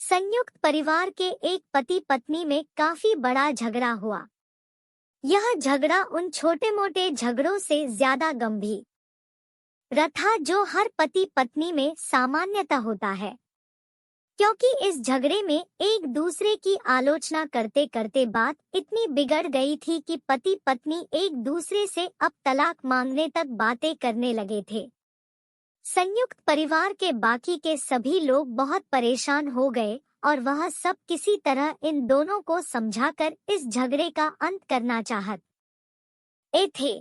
संयुक्त परिवार के एक पति पत्नी में काफी बड़ा झगड़ा हुआ। यह झगड़ा उन छोटे मोटे झगड़ों से ज्यादा गंभीर था जो हर पति पत्नी में सामान्यतः होता है, क्योंकि इस झगड़े में एक दूसरे की आलोचना करते करते बात इतनी बिगड़ गई थी कि पति पत्नी एक दूसरे से अब तलाक मांगने तक बातें करने लगे थे। संयुक्त परिवार के बाकी के सभी लोग बहुत परेशान हो गए और वह सब किसी तरह इन दोनों को समझाकर इस झगड़े का अंत करना चाहते थे।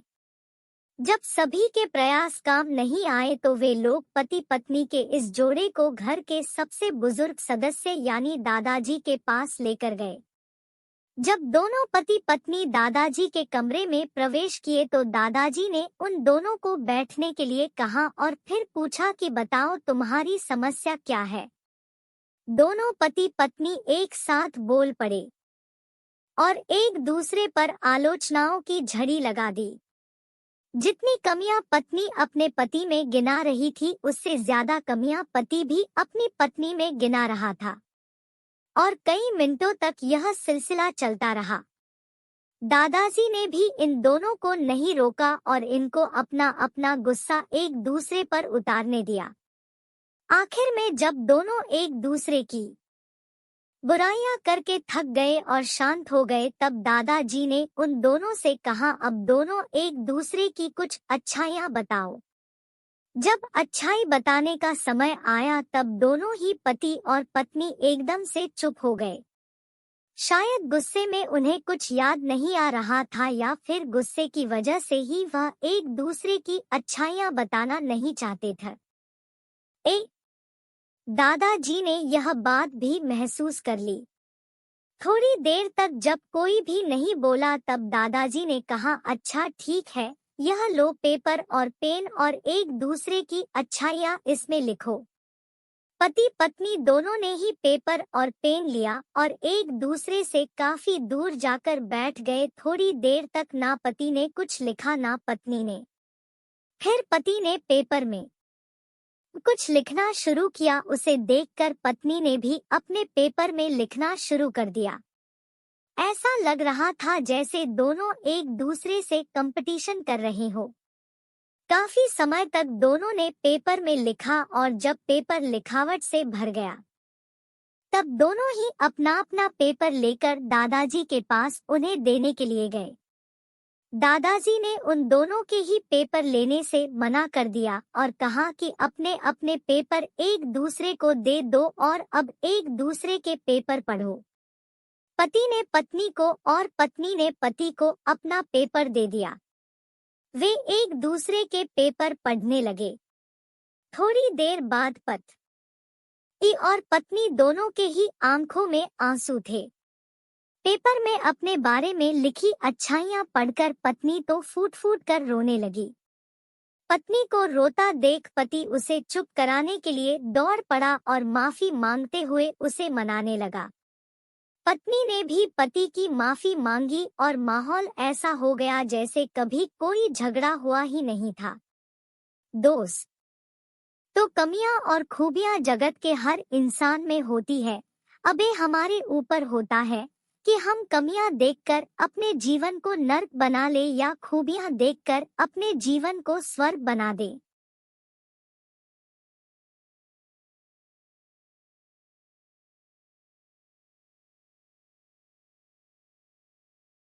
जब सभी के प्रयास काम नहीं आए तो वे लोग पति पत्नी के इस जोड़े को घर के सबसे बुजुर्ग सदस्य यानी दादाजी के पास लेकर गए। जब दोनों पति पत्नी दादाजी के कमरे में प्रवेश किए तो दादाजी ने उन दोनों को बैठने के लिए कहा और फिर पूछा कि बताओ तुम्हारी समस्या क्या है। दोनों पति पत्नी एक साथ बोल पड़े और एक दूसरे पर आलोचनाओं की झड़ी लगा दी। जितनी कमियां पत्नी अपने पति में गिना रही थी उससे ज्यादा कमियां पति भी अपनी पत्नी में गिना रहा था और कई मिनटों तक यह सिलसिला चलता रहा। दादाजी ने भी इन दोनों को नहीं रोका और इनको अपना अपना गुस्सा एक दूसरे पर उतारने दिया। आखिर में जब दोनों एक दूसरे की बुराइयां करके थक गए और शांत हो गए तब दादाजी ने उन दोनों से कहा अब दोनों एक दूसरे की कुछ अच्छाइयां बताओ। जब अच्छाई बताने का समय आया तब दोनों ही पति और पत्नी एकदम से चुप हो गए। शायद गुस्से में उन्हें कुछ याद नहीं आ रहा था या फिर गुस्से की वजह से ही वह एक दूसरे की अच्छाइयां बताना नहीं चाहते थे। दादाजी ने यह बात भी महसूस कर ली। थोड़ी देर तक जब कोई भी नहीं बोला तब दादाजी ने कहा अच्छा ठीक है, यह लो पेपर और पेन और एक दूसरे की अच्छाइयां इसमें लिखो। पति पत्नी दोनों ने ही पेपर और पेन लिया और एक दूसरे से काफी दूर जाकर बैठ गए। थोड़ी देर तक ना पति ने कुछ लिखा ना पत्नी ने। फिर पति ने पेपर में कुछ लिखना शुरू किया। उसे देखकर पत्नी ने भी अपने पेपर में लिखना शुरू कर दिया। ऐसा लग रहा था जैसे दोनों एक दूसरे से कंपटीशन कर रहे हो। काफी समय तक दोनों ने पेपर में लिखा और जब पेपर लिखावट से भर गया तब दोनों ही अपना अपना पेपर लेकर दादाजी के पास उन्हें देने के लिए गए। दादाजी ने उन दोनों के ही पेपर लेने से मना कर दिया और कहा कि अपने अपने पेपर एक दूसरे को दे दो और अब एक दूसरे के पेपर पढ़ो। पति ने पत्नी को और पत्नी ने पति को अपना पेपर दे दिया। वे एक दूसरे के पेपर पढ़ने लगे। थोड़ी देर बाद पति और पत्नी दोनों के ही आंखों में आंसू थे। पेपर में अपने बारे में लिखी अच्छाइयां पढ़कर पत्नी तो फूट फूट कर रोने लगी। पत्नी को रोता देख पति उसे चुप कराने के लिए दौड़ पड़ा और माफी मांगते हुए उसे मनाने लगा। पत्नी ने भी पति की माफी मांगी और माहौल ऐसा हो गया जैसे कभी कोई झगड़ा हुआ ही नहीं था। दोस्त, तो कमियां और खूबियां जगत के हर इंसान में होती है। अब ये हमारे ऊपर होता है कि हम कमियां देखकर अपने जीवन को नर्क बना ले या खूबियां देखकर अपने जीवन को स्वर्ग बना दें।